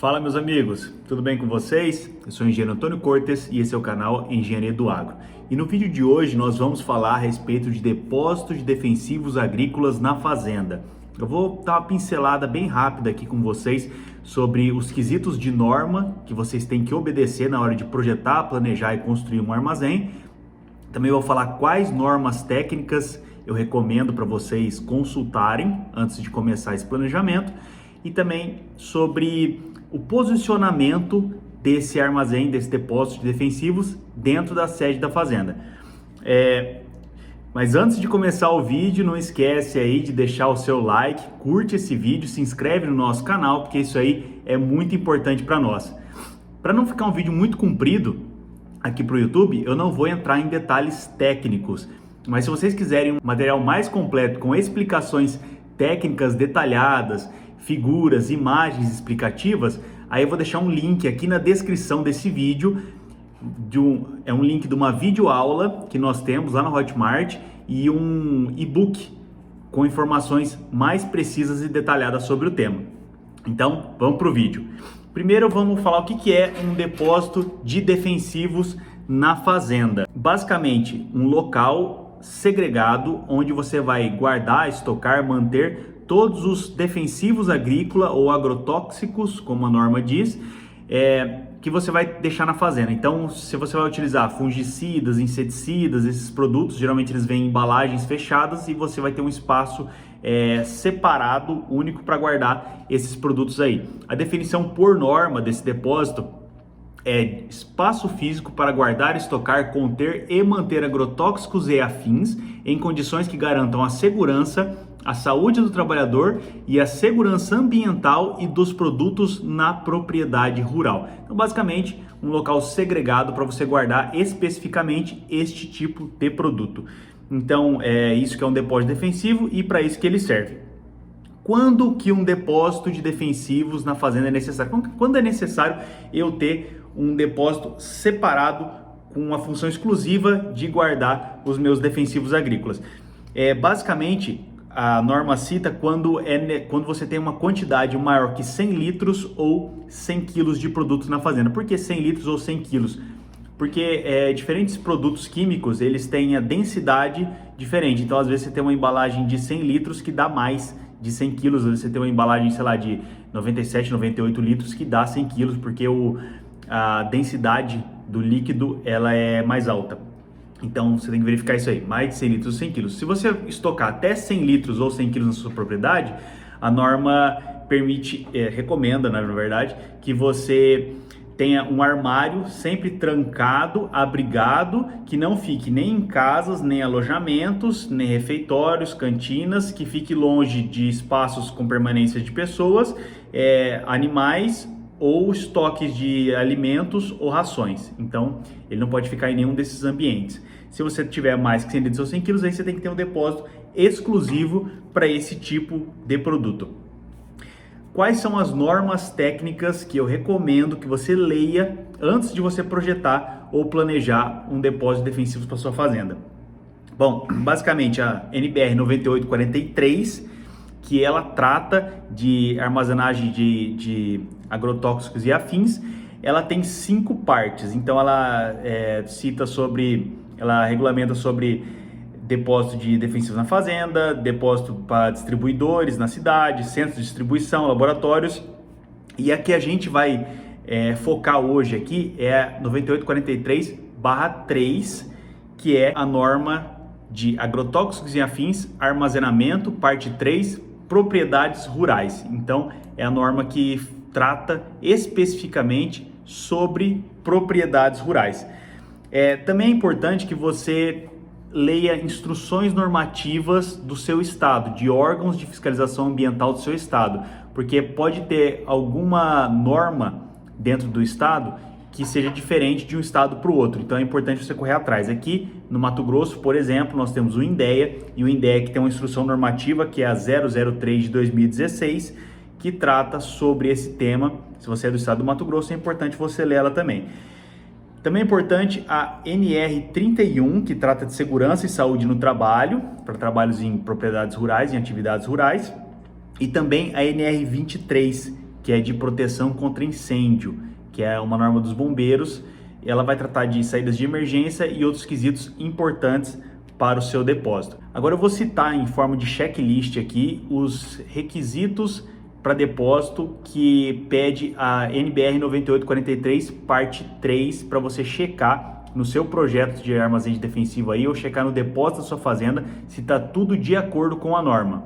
Fala, meus amigos, tudo bem com vocês? Eu sou o engenheiro Antônio Cortes e esse é o canal Engenharia do Agro. E no vídeo de hoje nós vamos falar a respeito de depósitos de defensivos agrícolas na fazenda. Eu vou dar uma pincelada bem rápida aqui com vocês sobre os quesitos de norma que vocês têm que obedecer na hora de projetar, planejar e construir um armazém. Também vou falar quais normas técnicas eu recomendo para vocês consultarem antes de começar esse planejamento e também sobre o posicionamento desse armazém, desse depósito de defensivos dentro da sede da fazenda. Mas antes de começar o vídeo, não esquece aí de deixar o seu like, curte esse vídeo, se inscreve no nosso canal, porque isso aí é muito importante para nós. Para não ficar um vídeo muito comprido aqui para o YouTube, eu não vou entrar em detalhes técnicos, mas se vocês quiserem um material mais completo com explicações técnicas detalhadas, figuras, imagens explicativas, aí eu vou deixar um link aqui na descrição desse vídeo, é um link de uma videoaula que nós temos lá no Hotmart e um e-book com informações mais precisas e detalhadas sobre o tema. Então, vamos para o vídeo. Primeiro vamos falar o que é um depósito de defensivos na fazenda. Basicamente, um local segregado onde você vai guardar, estocar, manter todos os defensivos agrícola ou agrotóxicos, como a norma diz, que você vai deixar na fazenda. Então, se você vai utilizar fungicidas, inseticidas, esses produtos, geralmente eles vêm em embalagens fechadas e você vai ter um espaço separado, único para guardar esses produtos aí. A definição por norma desse depósito é espaço físico para guardar, estocar, conter e manter agrotóxicos e afins em condições que garantam a segurança, a saúde do trabalhador e a segurança ambiental e dos produtos na propriedade rural. Então, basicamente, um local segregado para você guardar especificamente este tipo de produto. Então, é isso que é um depósito defensivo e para isso que ele serve. Quando que um depósito de defensivos na fazenda é necessário? Quando é necessário eu ter um depósito separado com uma função exclusiva de guardar os meus defensivos agrícolas? Basicamente, a norma cita quando você tem uma quantidade maior que 100 litros ou 100 quilos de produtos na fazenda. Por que 100 litros ou 100 quilos? Porque diferentes produtos químicos, eles têm a densidade diferente. Então, às vezes, você tem uma embalagem de 100 litros que dá mais de 100 quilos. Às vezes, você tem uma embalagem, sei lá, de 97, 98 litros que dá 100 quilos, porque a densidade do líquido ela é mais alta. Então, você tem que verificar isso aí, mais de 100 litros ou 100 quilos. Se você estocar até 100 litros ou 100 quilos na sua propriedade, a norma recomenda, na verdade, que você tenha um armário sempre trancado, abrigado, que não fique nem em casas, nem alojamentos, nem refeitórios, cantinas, que fique longe de espaços com permanência de pessoas, animais ou estoques de alimentos ou rações. Então, ele não pode ficar em nenhum desses ambientes. Se você tiver mais que 100 litros ou 100 quilos, aí você tem que ter um depósito exclusivo para esse tipo de produto. Quais são as normas técnicas que eu recomendo que você leia antes de você projetar ou planejar um depósito de defensivos para sua fazenda? Bom, basicamente a NBR 9843, que ela trata de armazenagem de agrotóxicos e afins, ela tem 5 partes. Então ela ela regulamenta sobre depósito de defensivos na fazenda, depósito para distribuidores na cidade, centros de distribuição, laboratórios. E a que a gente vai focar hoje aqui é a 9843/3, que é a norma de agrotóxicos e afins, armazenamento, parte 3, propriedades rurais. Então, é a norma que trata especificamente sobre propriedades rurais. Também é importante que você leia instruções normativas do seu estado, de órgãos de fiscalização ambiental do seu estado, porque pode ter alguma norma dentro do estado que seja diferente de um estado para o outro, então é importante você correr atrás. Aqui no Mato Grosso, por exemplo, nós temos o INDEA, e o INDEA que tem uma instrução normativa que é a 003 de 2016, que trata sobre esse tema. Se você é do estado do Mato Grosso, é importante você ler ela também. Também é importante a NR31, que trata de segurança e saúde no trabalho, para trabalhos em propriedades rurais, em atividades rurais, e também a NR23, que é de proteção contra incêndio, que é uma norma dos bombeiros. Ela vai tratar de saídas de emergência e outros quesitos importantes para o seu depósito. Agora eu vou citar em forma de checklist aqui os requisitos para depósito que pede a NBR 9843 parte 3 para você checar no seu projeto de armazém defensivo aí, ou checar no depósito da sua fazenda se está tudo de acordo com a norma.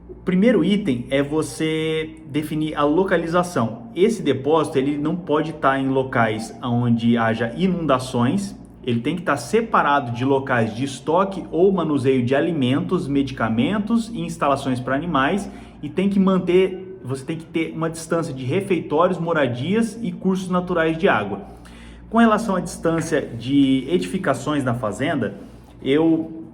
O primeiro item é você definir a localização. Esse depósito ele não pode estar em locais onde haja inundações. Ele tem que estar separado de locais de estoque ou manuseio de alimentos, medicamentos e instalações para animais, e você tem que ter uma distância de refeitórios, moradias e cursos naturais de água. Com relação à distância de edificações na fazenda, eu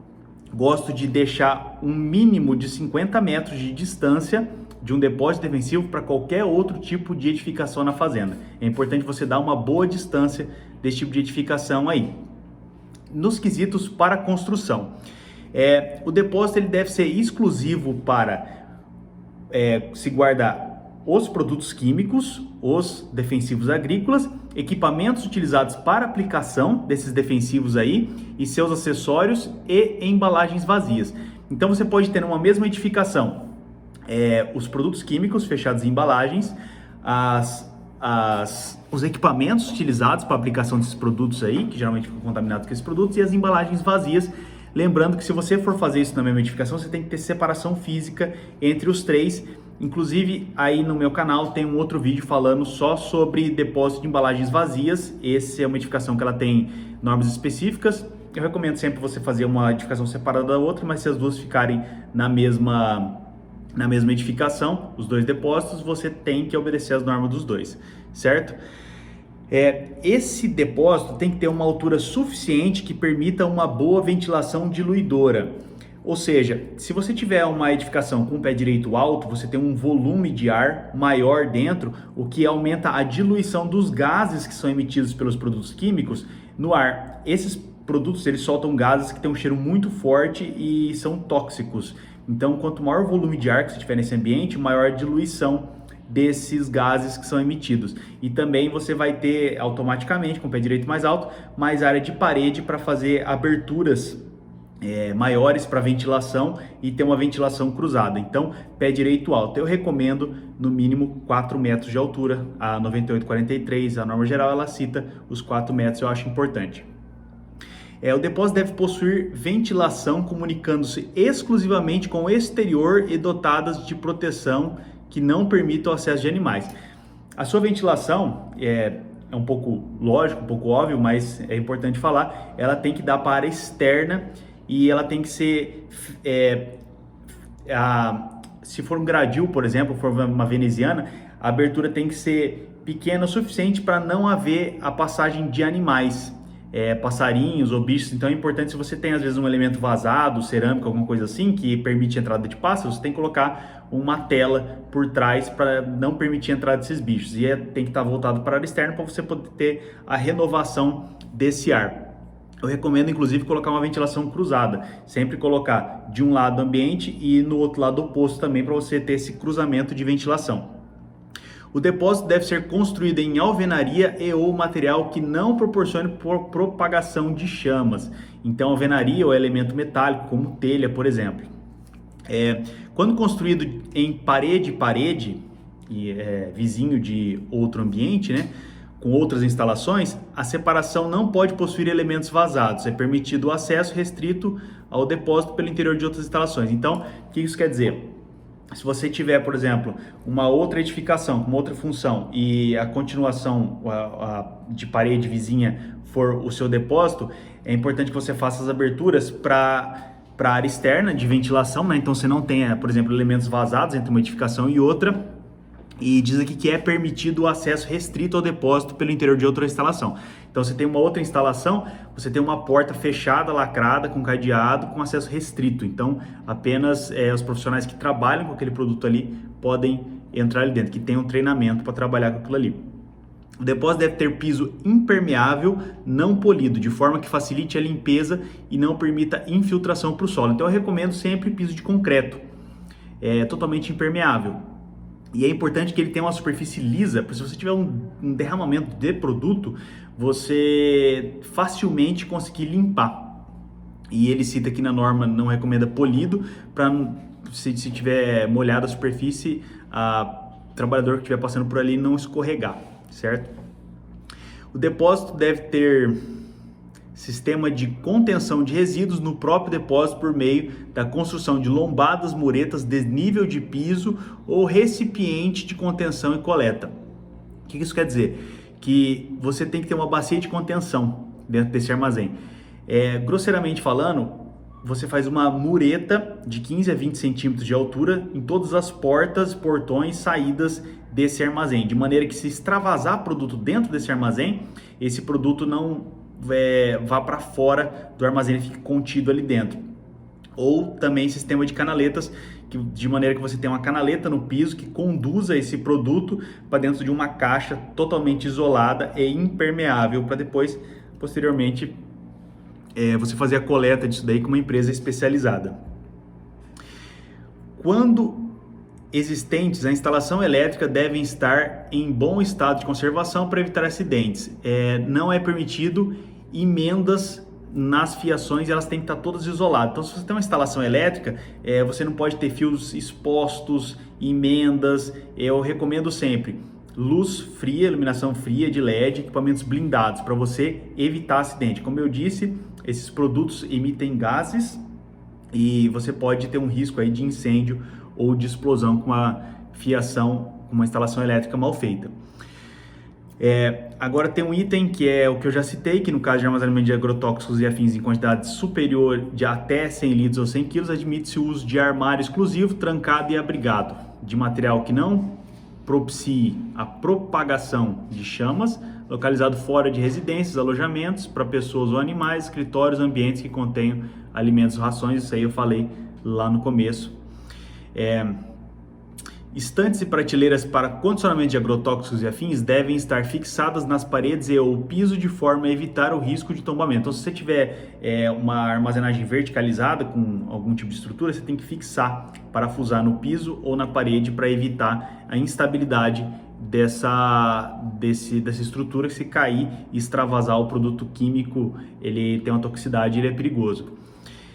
gosto de deixar um mínimo de 50 metros de distância de um depósito defensivo para qualquer outro tipo de edificação na fazenda. É importante você dar uma boa distância desse tipo de edificação aí. Nos quesitos para construção, o depósito ele deve ser exclusivo para se guardar os produtos químicos, os defensivos agrícolas, equipamentos utilizados para aplicação desses defensivos aí e seus acessórios e embalagens vazias. Então você pode ter numa mesma edificação os produtos químicos fechados em embalagens, os equipamentos utilizados para a aplicação desses produtos aí, que geralmente ficam contaminados com esses produtos, e as embalagens vazias. Lembrando que se você for fazer isso na mesma edificação, você tem que ter separação física entre os três. Inclusive, aí no meu canal tem um outro vídeo falando só sobre depósito de embalagens vazias. Essa é uma edificação que ela tem normas específicas. Eu recomendo sempre você fazer uma edificação separada da outra, mas se as duas ficarem na mesma edificação, os dois depósitos, você tem que obedecer as normas dos dois, certo? Esse depósito tem que ter uma altura suficiente que permita uma boa ventilação diluidora. Ou seja, se você tiver uma edificação com o pé direito alto, você tem um volume de ar maior dentro, o que aumenta a diluição dos gases que são emitidos pelos produtos químicos no ar. Esses produtos eles soltam gases que têm um cheiro muito forte e são tóxicos. Então, quanto maior o volume de ar que você tiver nesse ambiente, maior a diluição desses gases que são emitidos. E também você vai ter automaticamente, com o pé direito mais alto, mais área de parede para fazer aberturas maiores para ventilação e ter uma ventilação cruzada. Então, pé direito alto. Eu recomendo no mínimo 4 metros de altura. A 9843, a norma geral, ela cita os 4 metros, eu acho importante. O depósito deve possuir ventilação comunicando-se exclusivamente com o exterior e dotadas de proteção que não permita o acesso de animais. A sua ventilação é um pouco lógico, um pouco óbvio, mas é importante falar, ela tem que dar para a área externa e ela tem que ser, se for um gradil, por exemplo, for uma veneziana, a abertura tem que ser pequena o suficiente para não haver a passagem de animais. Passarinhos ou bichos. Então é importante, se você tem às vezes um elemento vazado, cerâmica, alguma coisa assim, que permite a entrada de pássaros, você tem que colocar uma tela por trás para não permitir a entrada desses bichos. E tem que estar voltado para a área externa para você poder ter a renovação desse ar. Eu recomendo inclusive colocar uma ventilação cruzada, sempre colocar de um lado ambiente e no outro lado oposto também, para você ter esse cruzamento de ventilação. O depósito deve ser construído em alvenaria e ou material que não proporcione propagação de chamas. Então, alvenaria ou elemento metálico, como telha, por exemplo. Quando construído em parede, e vizinho de outro ambiente, né, com outras instalações, a separação não pode possuir elementos vazados. É permitido o acesso restrito ao depósito pelo interior de outras instalações. Então, o que isso quer dizer? Se você tiver, por exemplo, uma outra edificação com uma outra função e a continuação de parede vizinha for o seu depósito, é importante que você faça as aberturas para a área externa de ventilação, né? Então você não tenha, por exemplo, elementos vazados entre uma edificação e outra. E diz aqui que é permitido o acesso restrito ao depósito pelo interior de outra instalação. Então você tem uma outra instalação, você tem uma porta fechada, lacrada, com cadeado, com acesso restrito. Então apenas os profissionais que trabalham com aquele produto ali podem entrar ali dentro, que tem um treinamento para trabalhar com aquilo ali. O depósito deve ter piso impermeável, não polido, de forma que facilite a limpeza e não permita infiltração para o solo. Então eu recomendo sempre piso de concreto, totalmente impermeável. E é importante que ele tenha uma superfície lisa, porque se você tiver um derramamento de produto, você facilmente conseguir limpar. E ele cita aqui na norma, não recomenda polido, para se tiver molhada a superfície, o trabalhador que estiver passando por ali não escorregar, certo? O depósito deve ter sistema de contenção de resíduos no próprio depósito por meio da construção de lombadas, muretas, desnível de piso ou recipiente de contenção e coleta. O que isso quer dizer? Que você tem que ter uma bacia de contenção dentro desse armazém. Grosseiramente falando, você faz uma mureta de 15 a 20 centímetros de altura em todas as portas, portões, saídas desse armazém, de maneira que se extravasar produto dentro desse armazém, esse produto não vá para fora do armazém, ele fique contido ali dentro. Ou também sistema de canaletas, de maneira que você tem uma canaleta no piso que conduza esse produto para dentro de uma caixa totalmente isolada e impermeável, para depois, posteriormente, você fazer a coleta disso daí com uma empresa especializada. Quando existentes, a instalação elétrica deve estar em bom estado de conservação para evitar acidentes. Não é permitido emendas nas fiações, elas têm que estar todas isoladas. Então, se você tem uma instalação elétrica, você não pode ter fios expostos, emendas. Eu recomendo sempre luz fria, iluminação fria de LED, equipamentos blindados para você evitar acidente. Como eu disse, esses produtos emitem gases e você pode ter um risco aí de incêndio ou de explosão com uma fiação, com uma instalação elétrica mal feita. Agora tem um item que é o que eu já citei, que no caso de armazenamento de agrotóxicos e afins em quantidade superior de até 100 litros ou 100 quilos, admite-se o uso de armário exclusivo, trancado e abrigado, de material que não propicie a propagação de chamas, localizado fora de residências, alojamentos para pessoas ou animais, escritórios, ambientes que contenham alimentos, rações, isso aí eu falei lá no começo. Estantes e prateleiras para condicionamento de agrotóxicos e afins devem estar fixadas nas paredes e ou piso de forma a evitar o risco de tombamento. Então, se você tiver uma armazenagem verticalizada com algum tipo de estrutura, você tem que fixar, parafusar no piso ou na parede para evitar a instabilidade dessa estrutura, que se cair e extravasar o produto químico, ele tem uma toxicidade, ele é perigoso.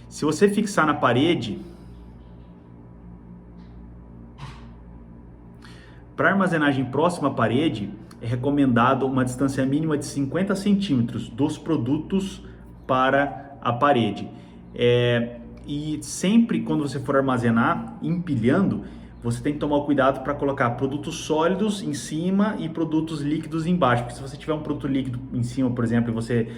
Se você fixar na parede, para armazenagem próxima à parede, é recomendado uma distância mínima de 50 centímetros dos produtos para a parede. E sempre quando você for armazenar, empilhando, você tem que tomar cuidado para colocar produtos sólidos em cima e produtos líquidos embaixo. Porque se você tiver um produto líquido em cima, por exemplo, e você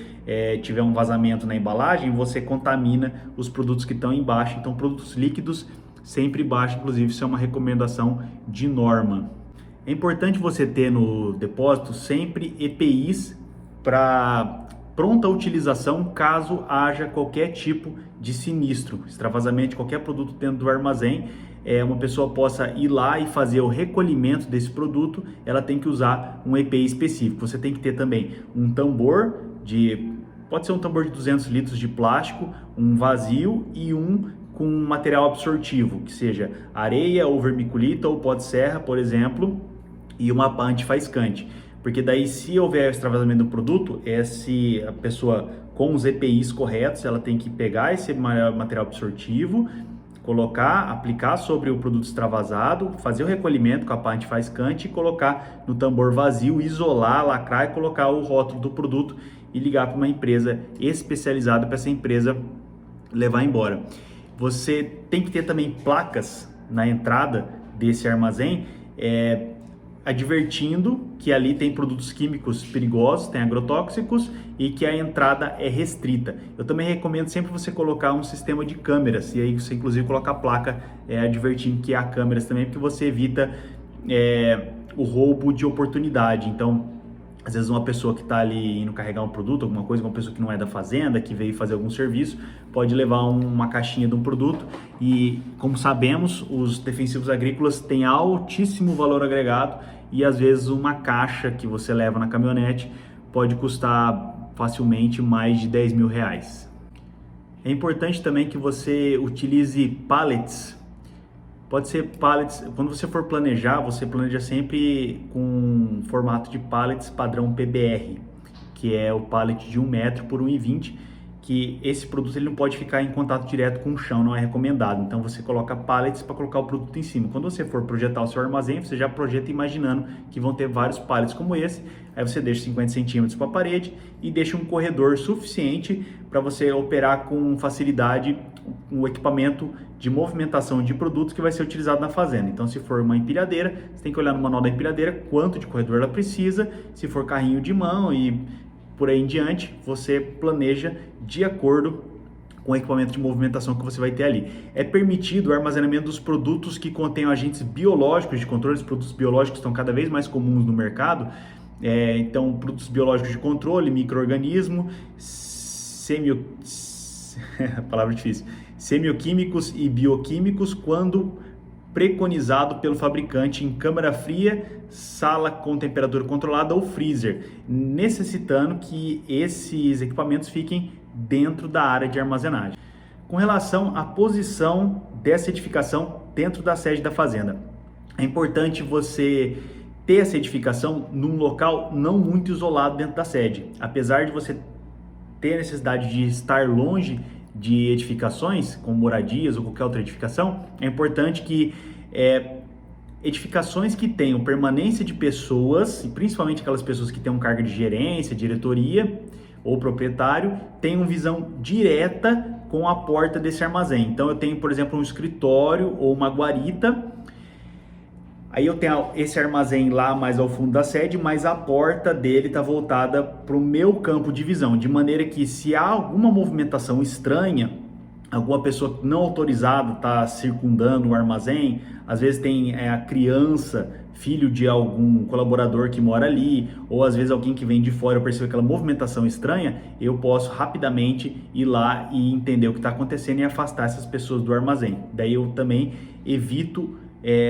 tiver um vazamento na embalagem, você contamina os produtos que estão embaixo. Então, produtos líquidos sempre embaixo, inclusive isso é uma recomendação de norma. É importante você ter no depósito sempre EPIs para pronta utilização caso haja qualquer tipo de sinistro, extravasamento de qualquer produto dentro do armazém. Uma pessoa possa ir lá e fazer o recolhimento desse produto, ela tem que usar um EPI específico. Você tem que ter também um tambor pode ser um tambor de 200 litros de plástico, um vazio e um com material absortivo, que seja areia ou vermiculita ou pó de serra, por exemplo, e uma pá antifaiscante. Porque daí, se houver extravasamento do produto, se a pessoa com os EPIs corretos, ela tem que pegar esse material absortivo, colocar, aplicar sobre o produto extravasado, fazer o recolhimento com a pá antifaiscante e colocar no tambor vazio, isolar, lacrar e colocar o rótulo do produto e ligar para uma empresa especializada para essa empresa levar embora. Você tem que ter também placas na entrada desse armazém, advertindo que ali tem produtos químicos perigosos, tem agrotóxicos e que a entrada é restrita. Eu também recomendo sempre você colocar um sistema de câmeras, e aí você inclusive coloca a placa advertindo que há câmeras também, porque você evita o roubo de oportunidade. Então, às vezes uma pessoa que está ali indo carregar um produto, alguma coisa, uma pessoa que não é da fazenda, que veio fazer algum serviço, pode levar uma caixinha de um produto e, como sabemos, os defensivos agrícolas têm altíssimo valor agregado e às vezes uma caixa que você leva na caminhonete pode custar facilmente mais de 10 mil reais. É importante também que você utilize pallets Pode ser pallets, quando você for planejar, você planeja sempre com formato de pallets padrão PBR, que é o pallet de 1 metro por 1,20, que esse produto ele não pode ficar em contato direto com o chão, não é recomendado. Então você coloca pallets para colocar o produto em cima. Quando você for projetar o seu armazém, você já projeta imaginando que vão ter vários pallets como esse. Aí você deixa 50 centímetros para a parede e deixa um corredor suficiente para você operar com facilidade o equipamento de movimentação de produtos que vai ser utilizado na fazenda. Então, se for uma empilhadeira, você tem que olhar no manual da empilhadeira quanto de corredor ela precisa. Se for carrinho de mão e por aí em diante, você planeja de acordo com o equipamento de movimentação que você vai ter ali. É permitido o armazenamento dos produtos que contenham agentes biológicos de controle. Os produtos biológicos estão cada vez mais comuns no mercado. Então, produtos biológicos de controle, micro-organismo, palavra difícil, semioquímicos e bioquímicos, quando preconizado pelo fabricante em câmara fria, sala com temperatura controlada ou freezer, necessitando que esses equipamentos fiquem dentro da área de armazenagem. Com relação à posição dessa edificação dentro da sede da fazenda, é importante você ter essa edificação num local não muito isolado dentro da sede. Apesar de você ter a necessidade de estar longe de edificações, como moradias ou qualquer outra edificação, é importante que edificações que tenham permanência de pessoas, e principalmente aquelas pessoas que tenham carga de gerência, diretoria ou proprietário, tenham visão direta com a porta desse armazém. Então eu tenho, por exemplo, um escritório ou uma guarita, aí eu tenho esse armazém lá mais ao fundo da sede, mas a porta dele está voltada para o meu campo de visão, de maneira que se há alguma movimentação estranha, alguma pessoa não autorizada está circundando o armazém, às vezes tem a criança, filho de algum colaborador que mora ali, ou às vezes alguém que vem de fora, eu percebo aquela movimentação estranha, eu posso rapidamente ir lá e entender o que está acontecendo e afastar essas pessoas do armazém. Daí eu também evito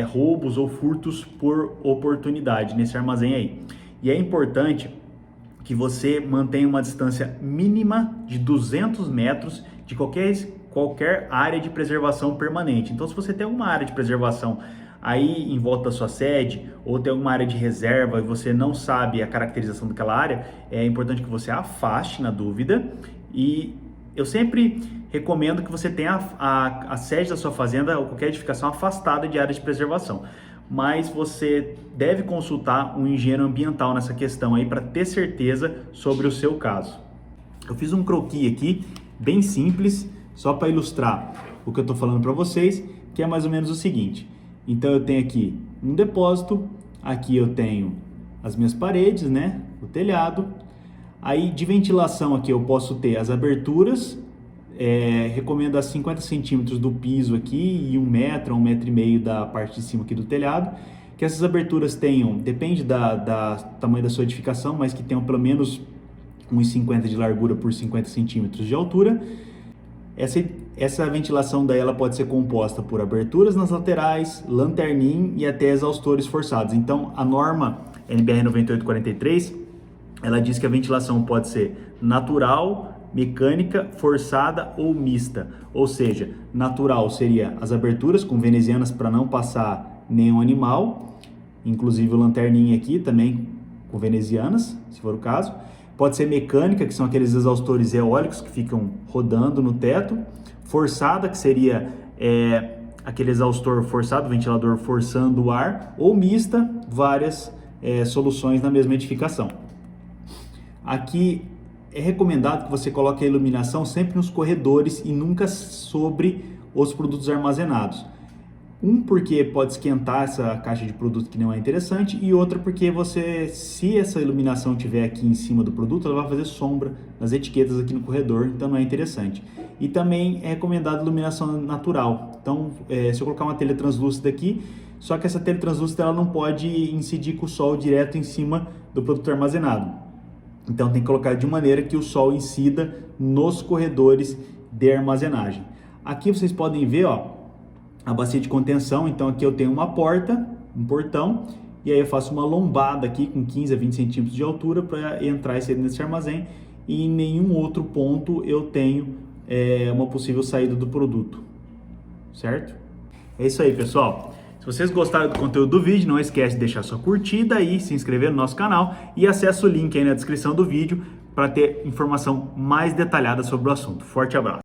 roubos ou furtos por oportunidade nesse armazém aí. E é importante que você mantenha uma distância mínima de 200 metros de qualquer área de preservação permanente. Então, se você tem alguma área de preservação aí em volta da sua sede, ou tem alguma área de reserva e você não sabe a caracterização daquela área, é importante que você afaste na dúvida. E eu sempre recomendo que você tenha a sede da sua fazenda ou qualquer edificação afastada de área de preservação. Mas você deve consultar um engenheiro ambiental nessa questão aí para ter certeza sobre o seu caso. Eu fiz um croquis aqui, bem simples, só para ilustrar o que eu estou falando para vocês, que é mais ou menos o seguinte. Então eu tenho aqui um depósito, aqui eu tenho as minhas paredes, né, o telhado. Aí de ventilação aqui eu posso ter as aberturas, recomendo a 50 centímetros do piso aqui e 1 metro, 1,5 metro da parte de cima aqui do telhado. Que essas aberturas tenham, depende do tamanho da sua edificação, mas que tenham pelo menos 1,50 de largura por 50 centímetros de altura. Essa ventilação daí ela pode ser composta por aberturas nas laterais, lanterninha e até exaustores forçados. Então a norma NBR 9843, ela diz que a ventilação pode ser natural, mecânica, forçada ou mista. Ou seja, natural seria as aberturas com venezianas para não passar nenhum animal, inclusive o lanterninha aqui também com venezianas, se for o caso. Pode ser mecânica, que são aqueles exaustores eólicos que ficam rodando no teto. Forçada, que seria aquele exaustor forçado, ventilador forçando o ar. Ou mista, várias soluções na mesma edificação. Aqui é recomendado que você coloque a iluminação sempre nos corredores e nunca sobre os produtos armazenados. Porque pode esquentar essa caixa de produto que não é interessante, e outra porque se essa iluminação estiver aqui em cima do produto, ela vai fazer sombra nas etiquetas aqui no corredor, então não é interessante. E também é recomendado iluminação natural. Então, se eu colocar uma telha translúcida aqui, só que essa telha translúcida ela não pode incidir com o sol direto em cima do produto armazenado. Então tem que colocar de maneira que o sol incida nos corredores de armazenagem. Aqui vocês podem ver, a bacia de contenção. Então aqui eu tenho uma porta, um portão, e aí eu faço uma lombada aqui com 15 a 20 centímetros de altura para entrar e sair nesse armazém, e em nenhum outro ponto eu tenho uma possível saída do produto, certo? É isso aí, pessoal. Se vocês gostaram do conteúdo do vídeo, não esquece de deixar sua curtida e se inscrever no nosso canal e acessa o link aí na descrição do vídeo para ter informação mais detalhada sobre o assunto. Forte abraço!